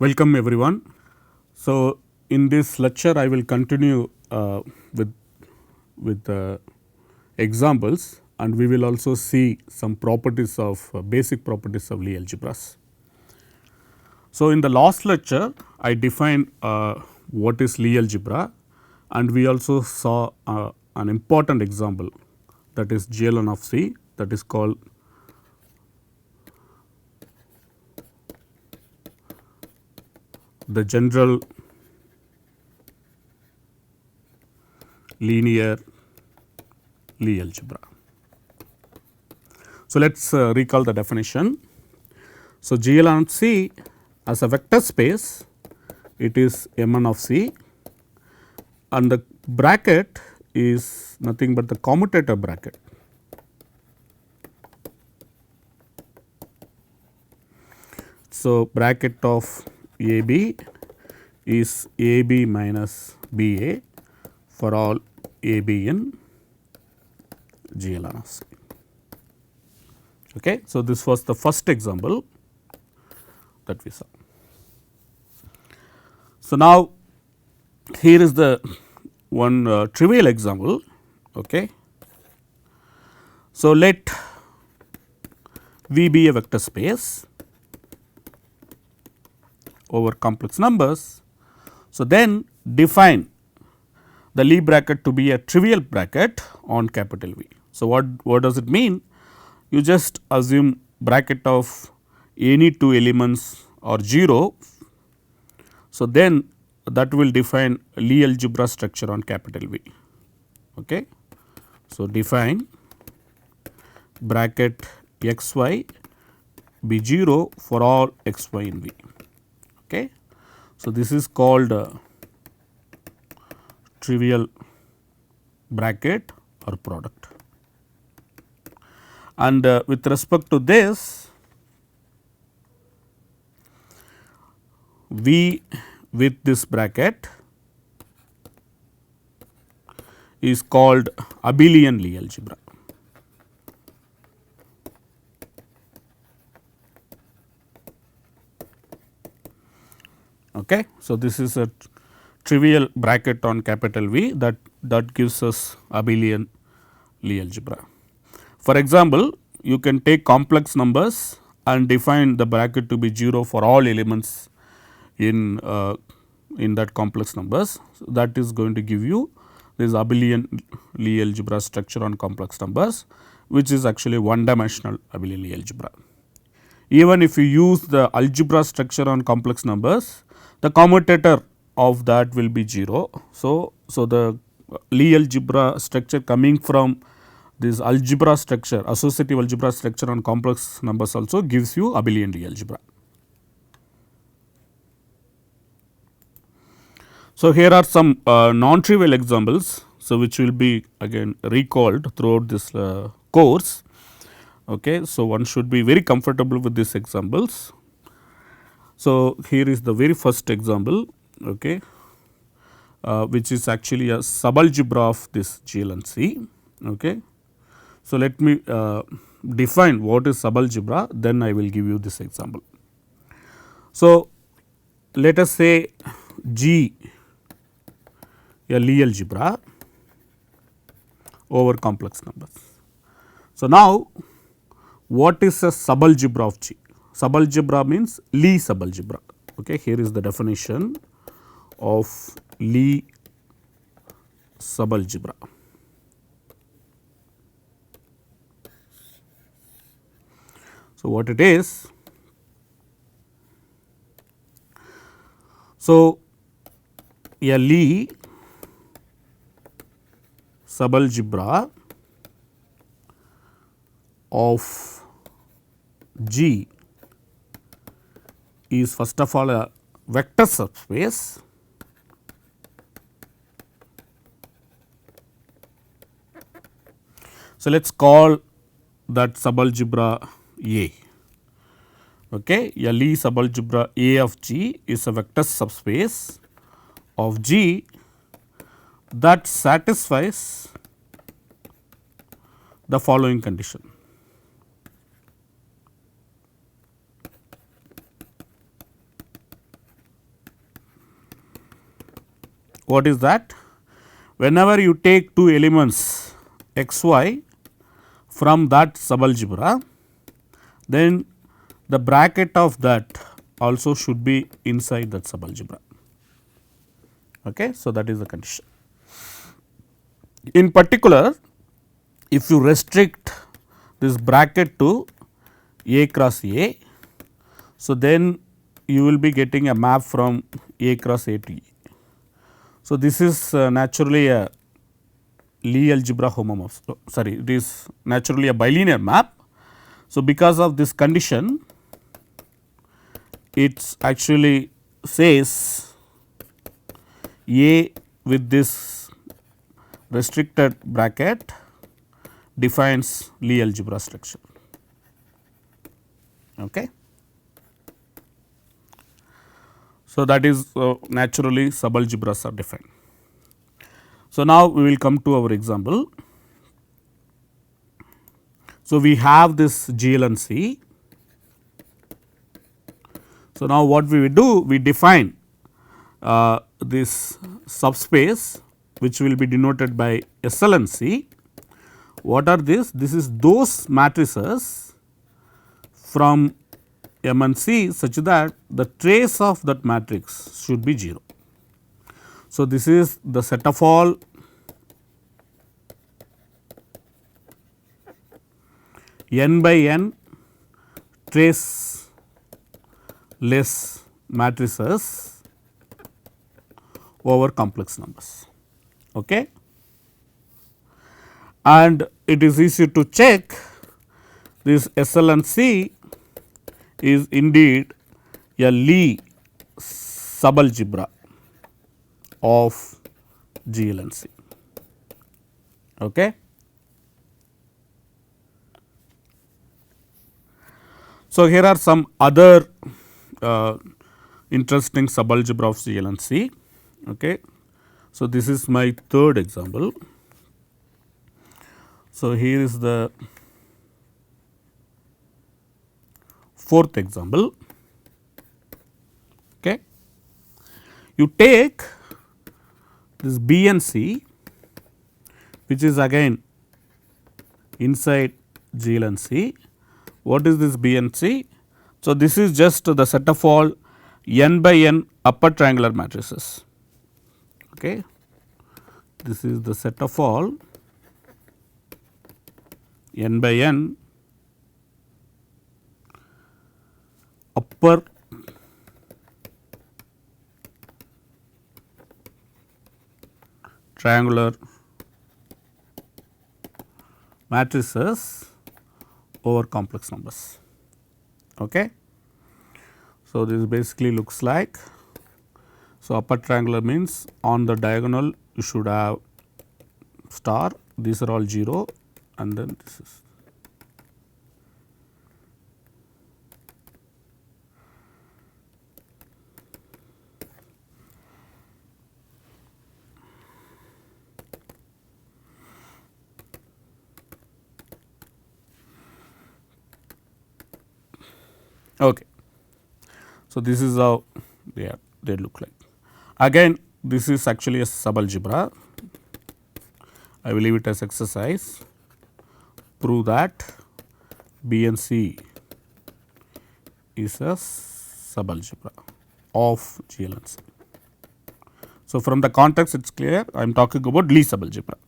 Welcome everyone. So, in this lecture I will continue with examples, and we will also see some properties of basic properties of Lie algebras. So, in the last lecture I defined what is Lie algebra, and we also saw an important example, that is GLN of C, that is called the general linear Lie algebra. So, let us recall the definition. So, GLN of C as a vector space, it is Mn of C, and the bracket is nothing but the commutator bracket. So, bracket of AB is AB minus BA for all AB in GLN of C. Okay. So, this was the first example that we saw. So, now here is the one trivial example. Okay. So, let V be a vector space over complex numbers. So, then define the Lie bracket to be a trivial bracket on capital V. So, what does it mean? You just assume bracket of any two elements or 0. So, then that will define Lie algebra structure on capital V. Okay. So, define bracket x y be 0 for all x y in V. Okay. So, this is called trivial bracket or product, and with respect to this, V with this bracket is called abelian Lie algebra. Okay. So, this is a trivial bracket on capital V that gives us abelian Lie algebra. For example, you can take complex numbers and define the bracket to be 0 for all elements in that complex numbers. So, that is going to give you this abelian Lie algebra structure on complex numbers, which is actually one dimensional abelian Lie algebra. Even if you use the algebra structure on complex numbers, the commutator of that will be 0. So, the Lie algebra structure coming from this algebra structure, associative algebra structure on complex numbers also gives you abelian Lie algebra. So, here are some non-trivial examples, so which will be again recalled throughout this course. Okay. So, one should be very comfortable with these examples. So, here is the very first example, okay, which is actually a subalgebra of this GLN C. Okay. So, let me define what is subalgebra, then I will give you this example. So, let us say G a Lie algebra over complex numbers. So, now what is a subalgebra of G? Subalgebra means Lie subalgebra. Okay. Here is the definition of Lie subalgebra. So, what it is? So, a Lie subalgebra of G is first of all a vector subspace So, let us call that subalgebra A. Okay. A Lie subalgebra A of G is a vector subspace of G that satisfies the following condition. what is that? Whenever you take two elements x y from that subalgebra, then the bracket of that also should be inside that subalgebra. Okay. So, that is the condition. In particular, if you restrict this bracket to A cross A, so then you will be getting a map from A cross A to E. So, this is naturally a Lie algebra homomorphism, sorry, it is naturally a bilinear map. So, because of this condition, it actually says A with this restricted bracket defines Lie algebra structure. Okay. So, that is naturally subalgebras are defined. So, now we will come to our example. So, we have this GLNC. So, now what we will do? We define this subspace which will be denoted by SLNC. What are this? This is those matrices from M and C such that the trace of that matrix should be 0. So, this is the set of all n by n trace less matrices over complex numbers. Okay. And it is easy to check this SL and C is indeed a Lie subalgebra of GLNC. Okay. So, here are some other interesting subalgebra of GLNC. Okay. So, this is my third example. So, here is the fourth example. Okay. You take this B and C, which is again inside GLNC. What is this B and C? So, this is just the set of all n by n upper triangular matrices. Okay. This is the set of all n by n upper triangular matrices over complex numbers. Okay. So, this basically looks like, so upper triangular means on the diagonal you should have star, these are all 0 and then this is. Okay. So, this is how they look like. Again this is actually a subalgebra. I will leave it as exercise. Prove that B and C is a subalgebra of GLNC. So, from the context it is clear I am talking about Lie subalgebra.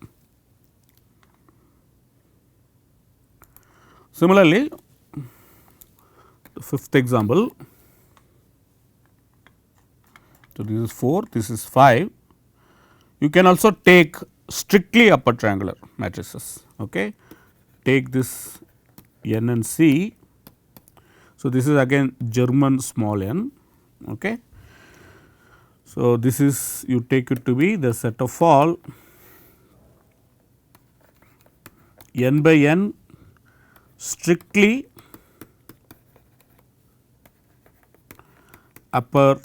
Similarly, the fifth example. So, this is 4, this is 5. You can also take strictly upper triangular matrices. Okay. Take this n and C. So, this is again German small n. Okay. So, this is you take it to be the set of all n by n strictly upper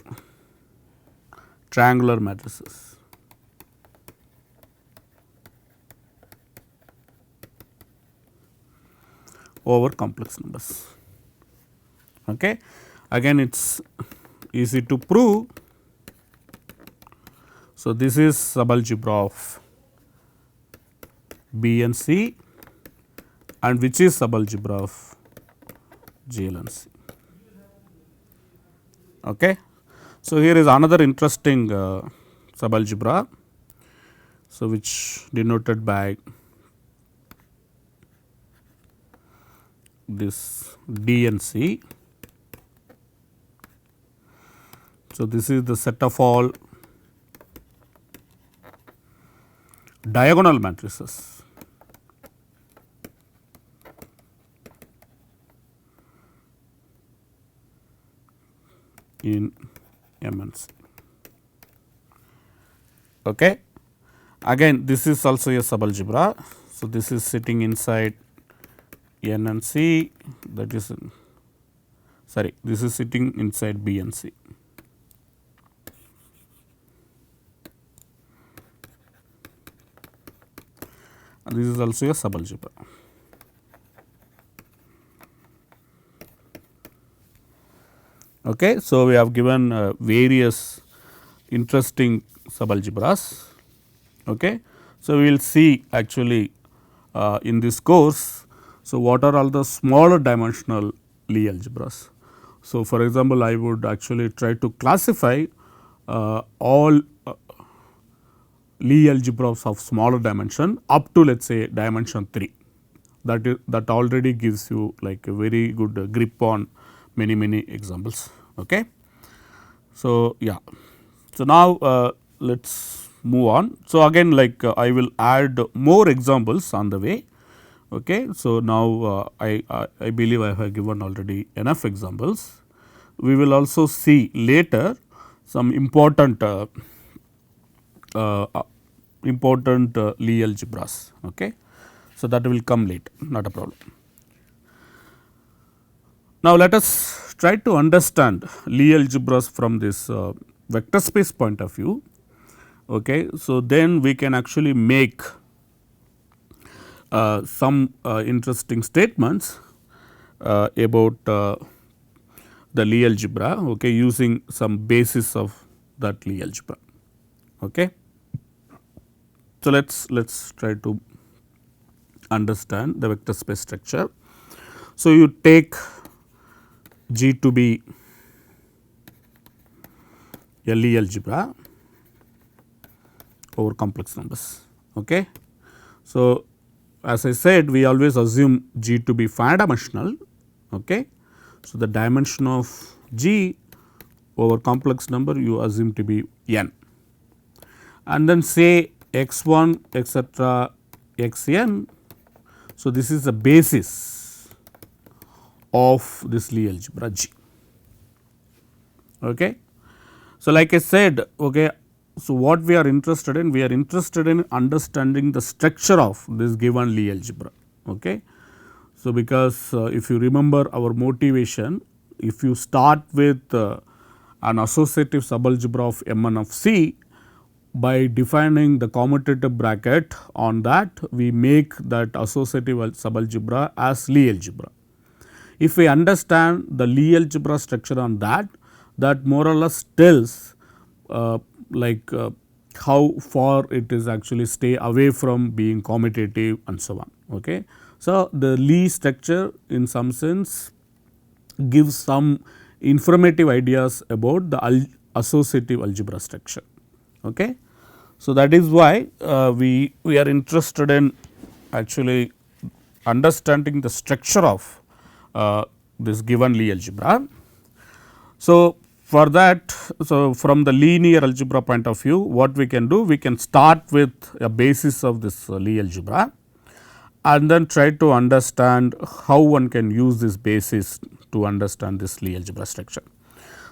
triangular matrices. Over complex numbers. Okay. Again it is easy to prove. So, this is subalgebra of B and C, and which is subalgebra of GL and C. Okay. So, here is another interesting subalgebra, so which denoted by this D and C. So, this is the set of all diagonal matrices in M and C. Okay. Again, this is also a subalgebra. So, this is sitting inside N and C, that is this is sitting inside B and C. And this is also a subalgebra. Okay. So, we have given various interesting subalgebras. Okay. So, we will see actually in this course. So, what are all the smaller dimensional Lie algebras? So, for example, I would actually try to classify all Lie algebras of smaller dimension up to, let us say, dimension 3. That already gives you like a very good grip on many examples. Okay. So, yeah. So, now let us move on. So, again like I will add more examples on the way. Okay. So, now I believe I have given already enough examples. We will also see later some important Lie algebras. Okay. So, that will come later, not a problem. Now, let us try to understand Lie algebras from this vector space point of view. Okay. So, then we can actually make some interesting statements about the Lie algebra, okay, using some basis of that Lie algebra. Okay. So, let us try to understand the vector space structure. So, you take G to be a Lie algebra over complex numbers. Okay. So, as I said, we always assume G to be finite dimensional. Okay. So, the dimension of G over complex number you assume to be n, and then say x 1 etcetera x n. So, this is the basis of this Lie algebra G. Okay. So, like I said, okay, so what we are interested in? We are interested in understanding the structure of this given Lie algebra. Okay. So, because if you remember our motivation, if you start with an associative subalgebra of M n of C, by defining the commutative bracket on that, we make that associative subalgebra as Lie algebra. If we understand the Lie algebra structure on that, that more or less tells how far it is actually stay away from being commutative and so on. Okay. So, the Lie structure in some sense gives some informative ideas about the associative algebra structure. Okay. So, that is why we are interested in actually understanding the structure of this given Lie algebra. So, for that, so from the linear algebra point of view, what we can do? We can start with a basis of this Lie algebra and then try to understand how one can use this basis to understand this Lie algebra structure.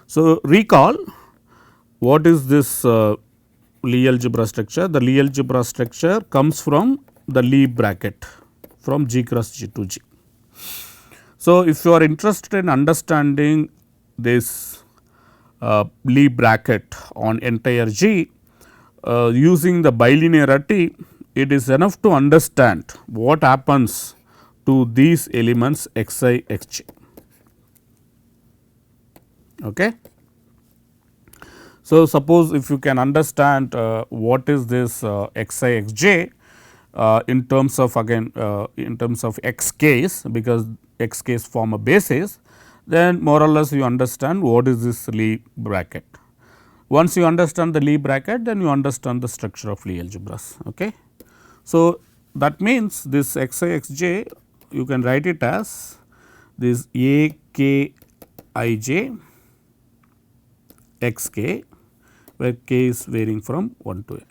So, recall what is this Lie algebra structure? The Lie algebra structure comes from the Lie bracket from G cross G to G. So, if you are interested in understanding this Lie bracket on entire G using the bilinearity, it is enough to understand what happens to these elements xi xj. Okay. So, suppose if you can understand what is this x I x j in terms of again in terms of x case, because x case form a basis, then more or less you understand what is this Lie bracket. Once you understand the Lie bracket, then you understand the structure of Lie algebras. Okay. So, that means this x I x j you can write it as this a k I j x k, where k is varying from 1 to n.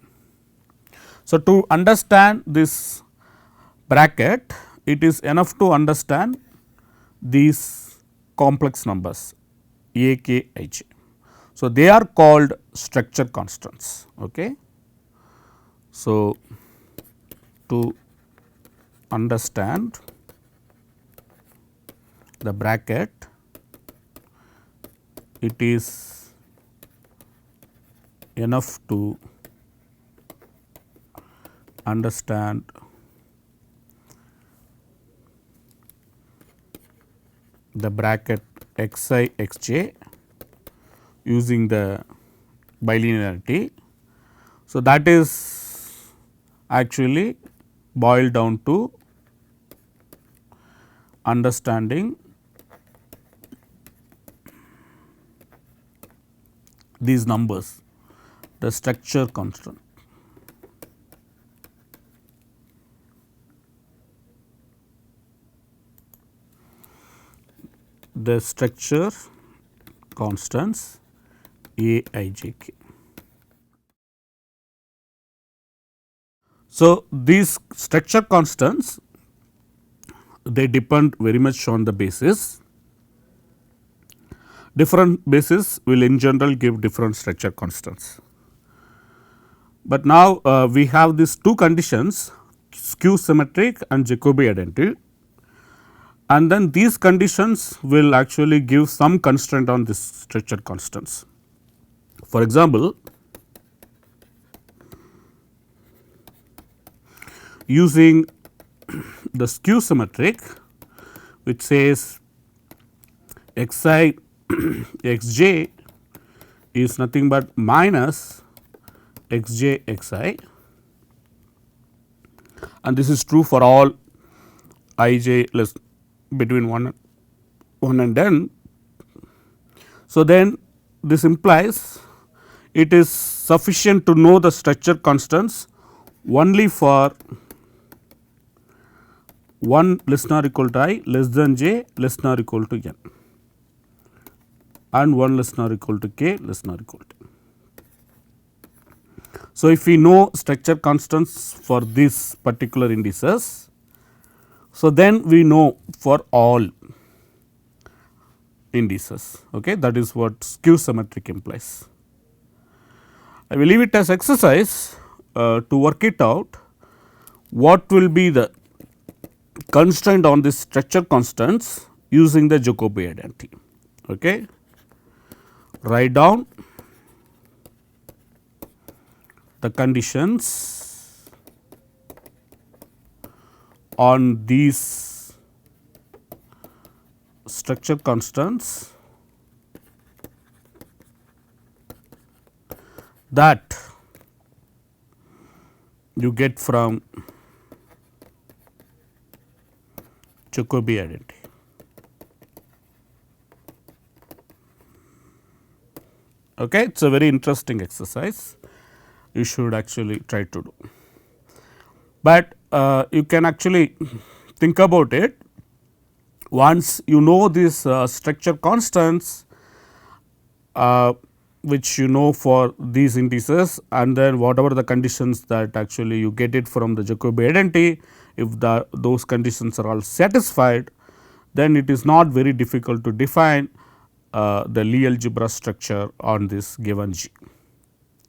So, to understand this bracket, it is enough to understand these complex numbers a k I j. So, they are called structure constants. Okay. So, to understand the bracket, it is enough to understand the bracket x I x j using the bilinearity. So, that is actually boiled down to understanding these numbers, the structure constant. The structure constants a I j k. So, these structure constants, they depend very much on the basis. Different bases will in general give different structure constants. But now, we have these two conditions, skew symmetric and Jacobi identity, and then these conditions will actually give some constraint on this structure constants. For example, using the skew symmetric, which says x I x j is nothing but minus x j x I, and this is true for all I j less between 1 and n. So, then this implies it is sufficient to know the structure constants only for 1 less than or equal to I less than j less than or equal to n, and 1 less than or equal to k less than or equal to n. So, if we know structure constants for these particular indices, so then we know for all indices. Okay, that is what skew symmetric implies. I will leave it as exercise to work it out, what will be the constraint on this structure constants using the Jacobi identity. Okay. Write down the conditions on these structure constants that you get from Jacobi identity. Okay, it is a very interesting exercise, you should actually try to do. But you can actually think about it, once you know these structure constants which you know for these indices, and then whatever the conditions that actually you get it from the Jacobi identity, if those conditions are all satisfied, then it is not very difficult to define the Lie algebra structure on this given G.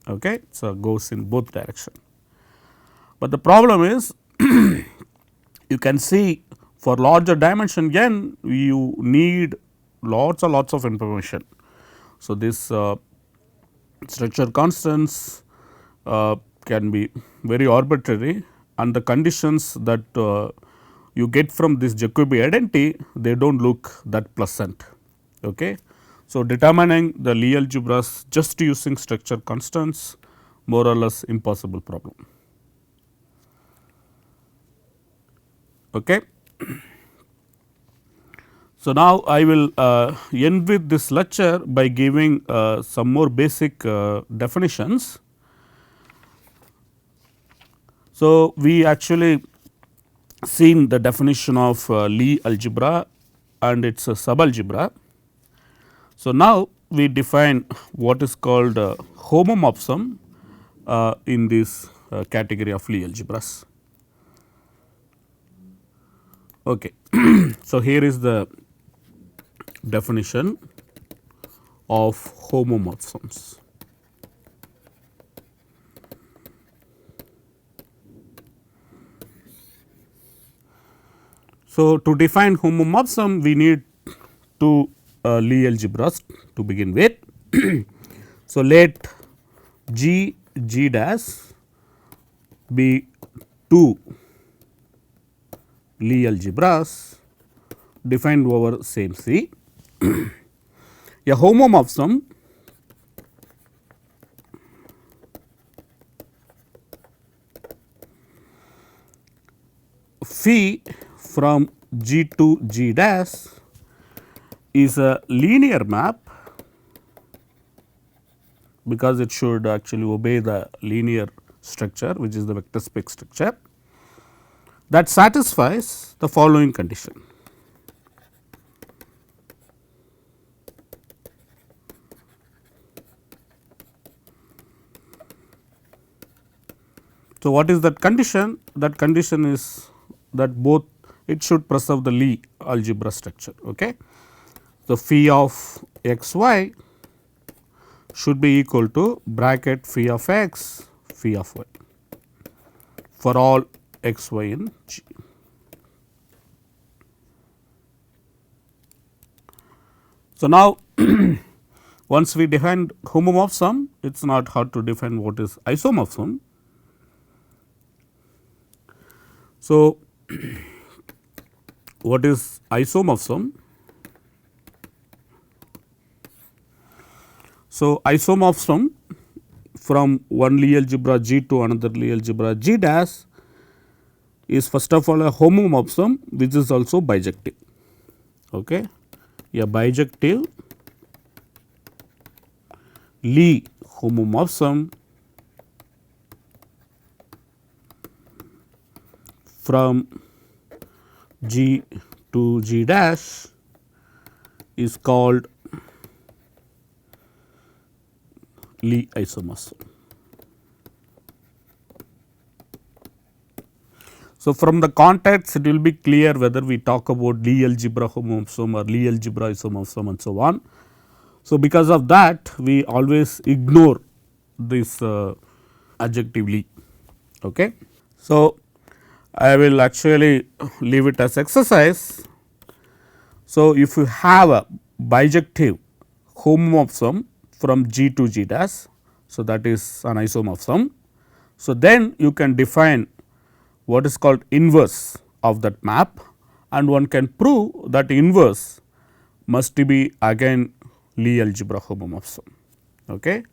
Okay. So, goes in both direction. But the problem is you can see for larger dimension n you need lots of information. So, this structure constants can be very arbitrary, and the conditions that you get from this Jacobi identity, they do not look that pleasant. Okay. So, determining the Lie algebras just using structure constants more or less impossible problem. Okay. So, now I will end with this lecture by giving some more basic definitions. So, we actually seen the definition of Lie algebra and its subalgebra. So, now we define what is called homomorphism in this category of Lie algebras. Okay. So, here is the definition of homomorphisms. So, to define homomorphism we need two Lie algebras to begin with. So, let G G dash be two Lie algebras defined over same C. A homomorphism phi from G to G dash is a linear map, because it should actually obey the linear structure, which is the vector space structure, that satisfies the following condition. So, what is that condition? That condition is that both it should preserve the Lie algebra structure. Okay. So, phi of x y should be equal to bracket phi of x, phi of y for all x y in G. So, now once we define homomorphism, it is not hard to define what is isomorphism. So, what is isomorphism? So, isomorphism from one Lie algebra G to another Lie algebra G dash is first of all a homomorphism which is also bijective. Okay. A bijective Lie homomorphism from G to G dash is called Lie isomorphism. So, from the context it will be clear whether we talk about Lie algebra homomorphism or Lie algebra isomorphism and so on. So, because of that we always ignore this adjective Lie. Okay. So, I will actually leave it as exercise. So, if you have a bijective homomorphism from G to G dash, so that is an isomorphism. So, then you can define what is called inverse of that map, and one can prove that inverse must be again Lie algebra homomorphism. Okay.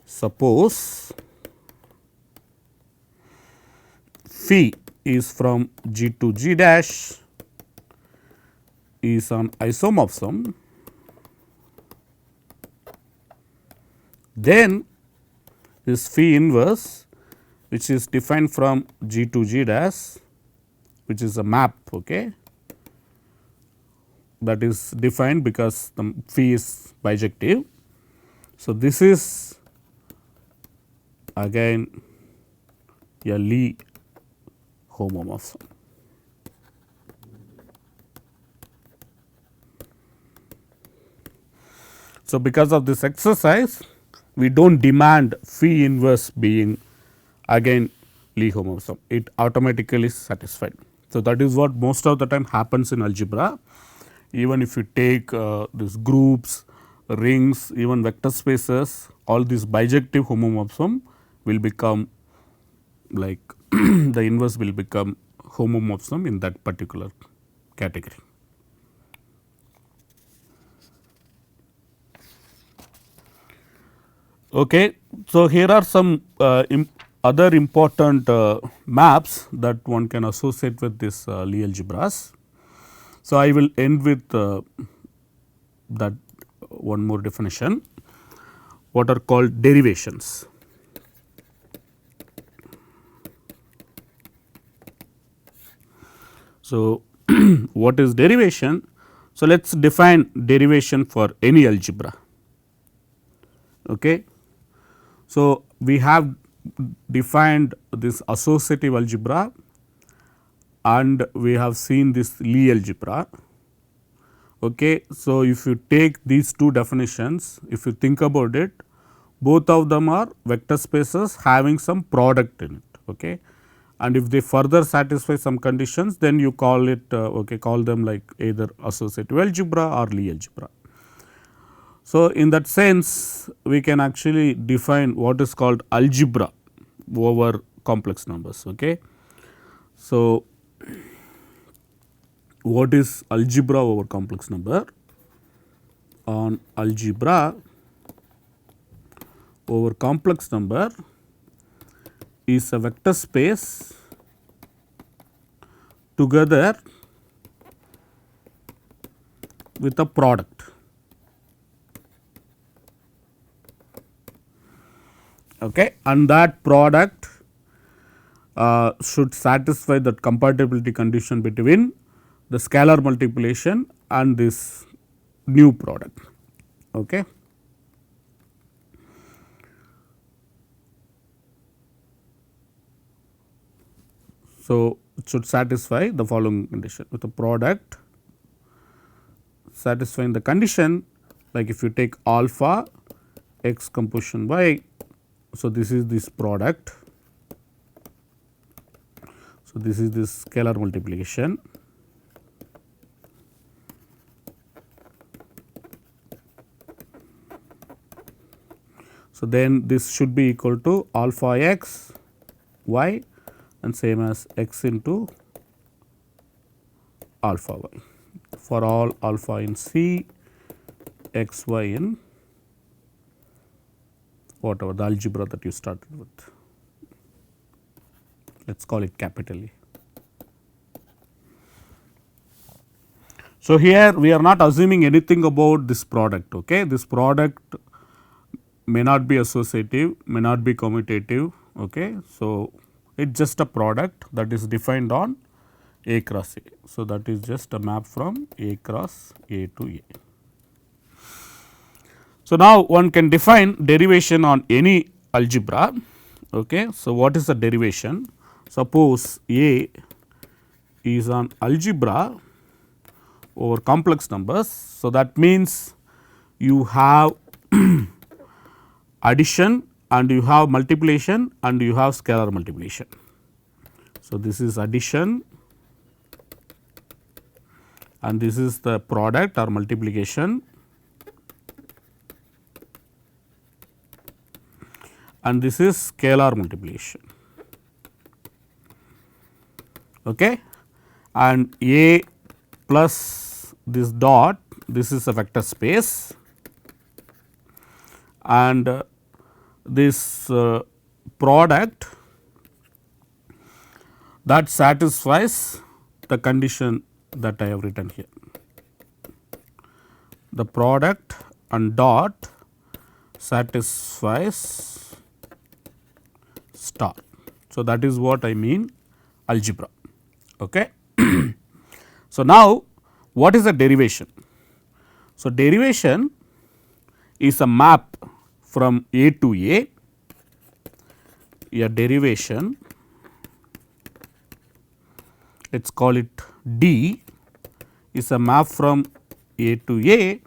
Suppose phi is from G to G dash is an isomorphism, then this phi inverse which is defined from G to G dash, which is a map, okay, that is defined because the phi is bijective. So, this is again a Lie homomorphism. So, because of this exercise we do not demand phi inverse being again Lie homomorphism, it automatically is satisfied. So, that is what most of the time happens in algebra. Even if you take these groups, rings, even vector spaces, all these bijective homomorphism will become like the inverse will become homomorphism in that particular category. Okay. So, here are some other important maps that one can associate with this Lie algebras. So, I will end with that one more definition, what are called derivations. So, what is derivation? So, let us define derivation for any algebra. Okay. So, we have defined this associative algebra and we have seen this Lie algebra. Okay. So, if you take these two definitions, if you think about it, both of them are vector spaces having some product in it. Okay. And if they further satisfy some conditions, then you call it call them like either associative algebra or Lie algebra. So, in that sense we can actually define what is called algebra over complex numbers. Okay. So, what is algebra over complex number? On algebra over complex number is a vector space together with a product. Okay. And that product should satisfy that compatibility condition between the scalar multiplication and this new product. Okay. So, it should satisfy the following condition with a product satisfying the condition, like if you take alpha x composition y. So, this is this product. So, this is this scalar multiplication. So, then this should be equal to alpha x y and same as x into alpha y for all alpha in C, x y in whatever the algebra that you started with. Let us call it capital A. So, here we are not assuming anything about this product. Okay. This product may not be associative, may not be commutative. Okay. So, it is just a product that is defined on A cross A. So, that is just a map from A cross A to A. So, now one can define derivation on any algebra. Okay. So, what is the derivation? Suppose A is an algebra over complex numbers. So, that means you have addition and you have multiplication and you have scalar multiplication. So, this is addition and this is the product or multiplication and this is scalar multiplication. Okay. And A plus this dot, this is a vector space and this product that satisfies the condition that I have written here. The product and dot satisfies star. So, that is what I mean algebra. Okay. So, now what is a derivation? So, derivation is a map from A to A. A derivation, let us call it D, is a map from A to A.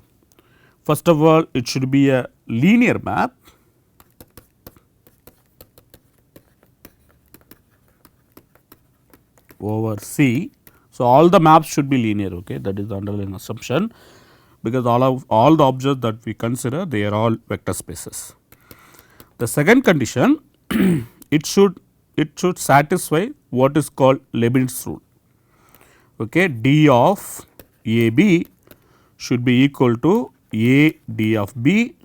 First of all, it should be a linear map over C. So, all the maps should be linear. Okay. That is the underlying assumption, because all the objects that we consider, they are all vector spaces. The second condition, it should satisfy what is called Leibniz rule. Okay. D of A B should be equal to A D of B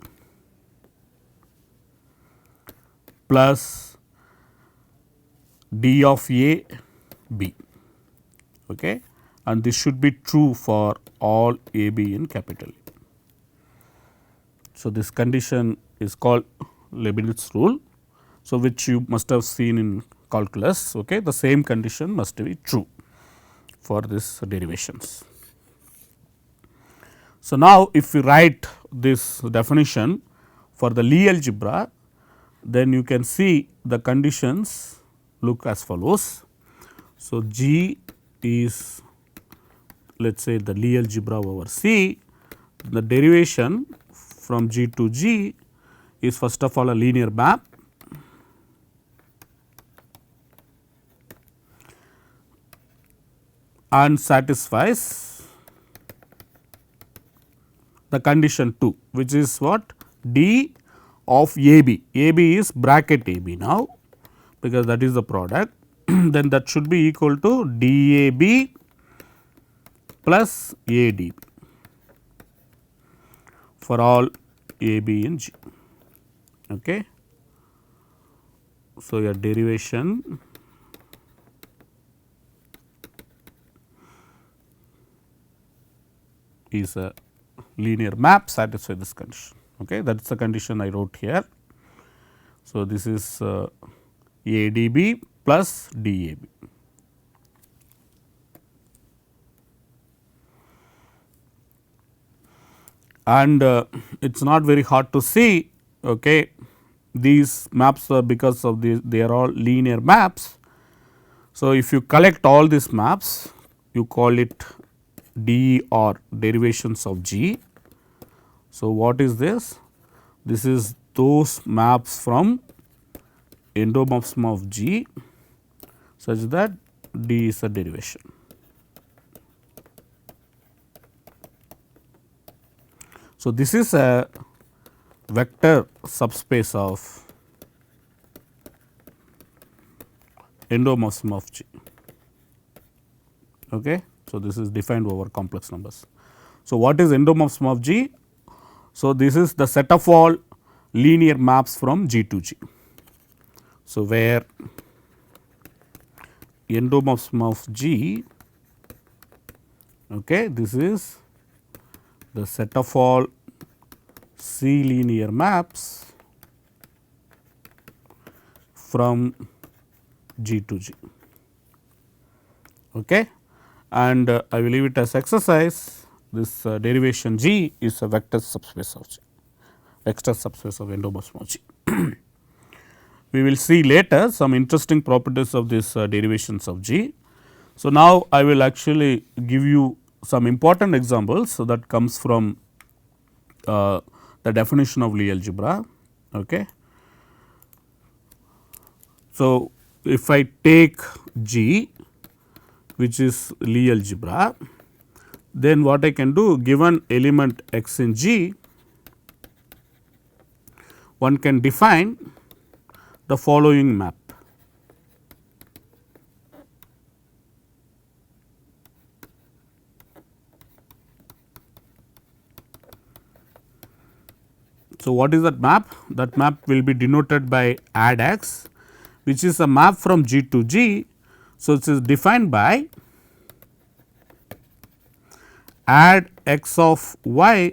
plus d of a b, okay, and this should be true for all a b in capital A. So, this condition is called Leibniz rule. So, which you must have seen in calculus, okay. The same condition must be true for this derivations. So, now if we write this definition for the Lie algebra, then you can see the conditions look as follows. So, G is, let us say, the Lie algebra over C. The derivation from G to G is first of all a linear map, and satisfies the condition 2, which is what, d of a b. A b is bracket a b now, because that is the product. Then that should be equal to d a b plus a d b for all a b in G. Okay. So, your derivation is a linear map satisfy this condition. Okay. That is the condition I wrote here. So, this is a d b plus d a b. And it is not very hard to see, okay, these maps are because of they are all linear maps. So, if you collect all these maps, you call it d or derivations of G. So, what is this? This is those maps from endomorphism of G such that d is a derivation. So, this is a vector subspace of endomorphism of G. Okay. So, this is defined over complex numbers. So, what is endomorphism of G? So, this is the set of all linear maps from G to G. So, where endomorphism of G, okay, this is the set of all C linear maps from G to G. Okay. And I will leave it as exercise. This derivation G is a vector subspace of G, vector subspace of endomorphism of G. We will see later some interesting properties of this derivations of G. So, now I will actually give you some important examples. So, that comes from the definition of Lie algebra. Okay. So, if I take G, which is Lie algebra, then what I can do, given element x in G, one can define the following map. So, what is that map? That map will be denoted by add x, which is a map from G to G. So, it is defined by add x of y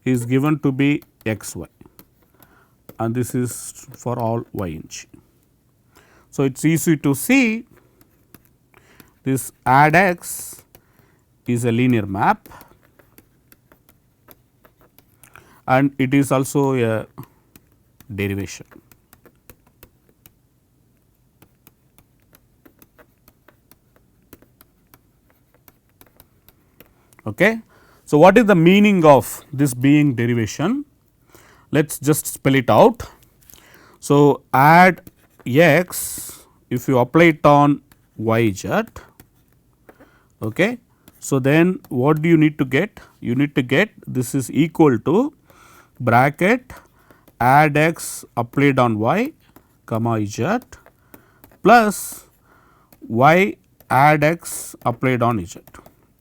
is given to be x y, and this is for all y in G. So, it is easy to see this add x is a linear map, and it is also a derivation. Okay. So, what is the meaning of this being derivation? Let us just spell it out. So, add x, if you apply it on y z, okay. So, then what do you need to get? You need to get this is equal to bracket add x applied on y comma z plus y add x applied on z.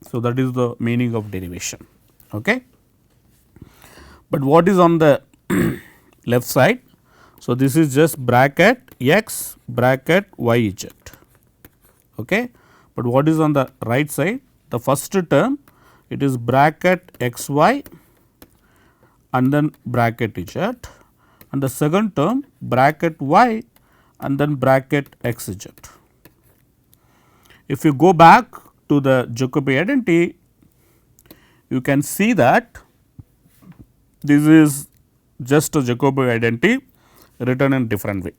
So, that is the meaning of derivation. Okay. But what is on the left side? So, this is just bracket x bracket y z. Okay. But what is on the right side? The first term, it is bracket x y and then bracket z, and the second term bracket y and then bracket x z. If you go back to the Jacobi identity, you can see that this is just a Jacobi identity written in different way.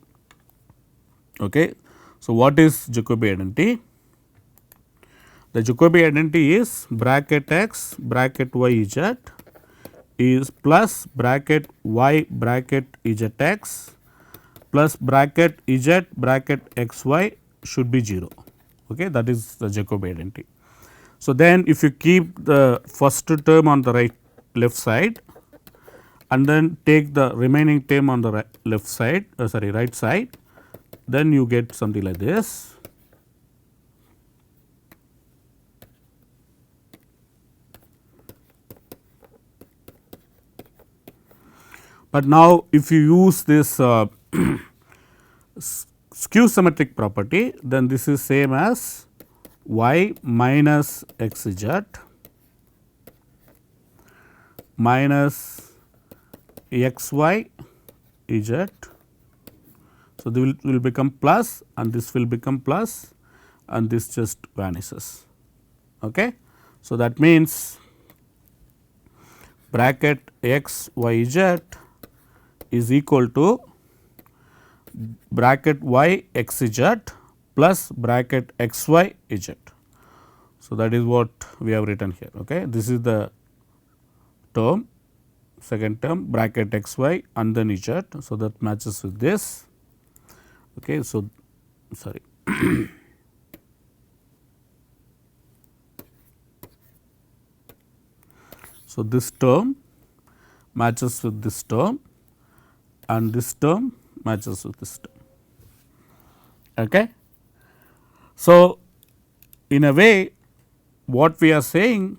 Okay. So, what is Jacobi identity? The Jacobi identity is bracket x bracket y z is plus bracket y bracket z x plus bracket z bracket x y should be 0. Okay. That is the Jacobi identity. So, then if you keep the first term on the left side and then take the remaining term on the left side right side, then you get something like this. But now, if you use this skew symmetric property, then this is same as y minus x z minus x y z. So, this will become plus and this will become plus and this just vanishes. Okay. So, that means bracket x y z is equal to bracket y x z plus bracket x y z. So, that is what we have written here. Okay. This is the term, second term bracket x y and then z. So, that matches with this. Okay. So, sorry. So, this term matches with this term and this term matches with this term. Okay. So, in a way what we are saying,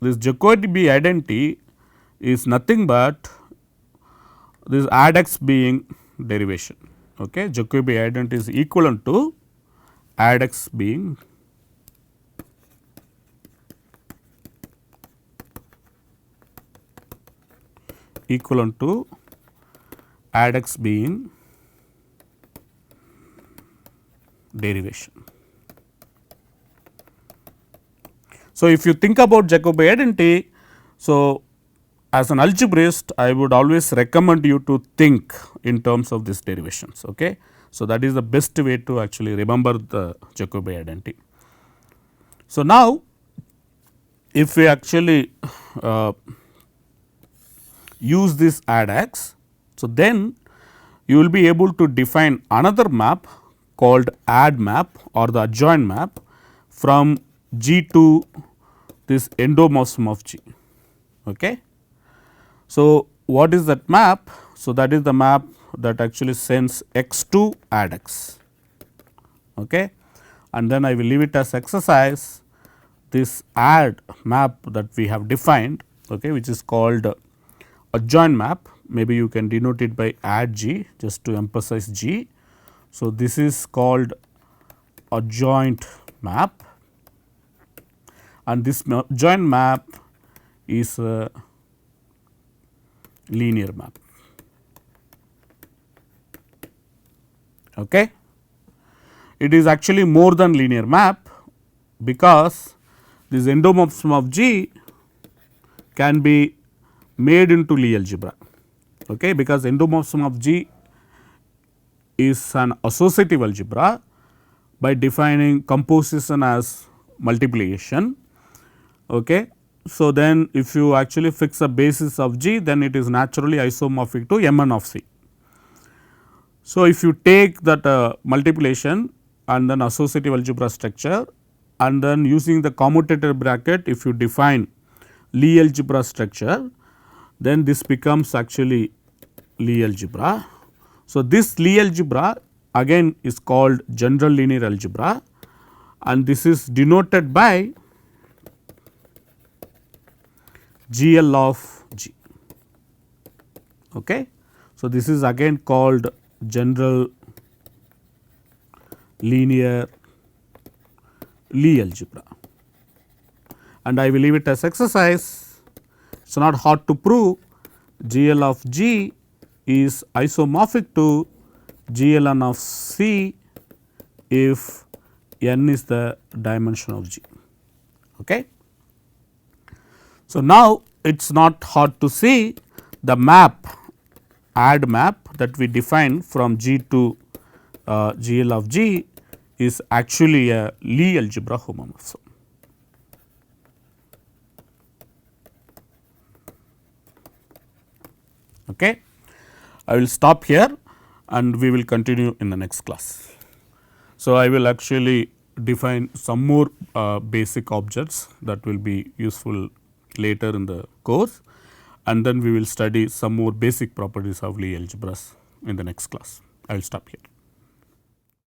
this Jacobi identity is nothing but this add x being derivation. Okay. Jacobi identity is equivalent to add x being equivalent to add x being derivation. So, if you think about Jacobi identity, so as an algebraist I would always recommend you to think in terms of these derivations. Okay. So, that is the best way to actually remember the Jacobi identity. So, now if we actually use this add x, so then you will be able to define another map called add map or the adjoint map from G to this endomorphism of G. Okay. So, what is that map? So, that is the map that actually sends x to add x. Okay. And then I will leave it as exercise, this add map that we have defined, okay, which is called adjoint map. Maybe you can denote it by add G just to emphasize G. So, this is called adjoint map and this adjoint map is a linear map. Okay. It is actually more than linear map because this endomorphism of G can be made into Lie algebra. Okay, because endomorphism of G is an associative algebra by defining composition as multiplication. Okay. So, then if you actually fix a basis of G, then it is naturally isomorphic to Mn of C. So, if you take that multiplication and then associative algebra structure and then using the commutator bracket, if you define Lie algebra structure, then this becomes actually Lie algebra. So, this Lie algebra again is called general linear algebra and this is denoted by GL of G. Okay. So, this is again called general linear Lie algebra, and I will leave it as exercise. It is not hard to prove GL of G is isomorphic to GLN of C if n is the dimension of G. Okay. So, now it is not hard to see the map add map that we define from G to GL of G is actually a Lie algebra homomorphism. Okay. I will stop here and we will continue in the next class. So, I will actually define some more basic objects that will be useful later in the course, and then we will study some more basic properties of Lie algebras in the next class. I will stop here.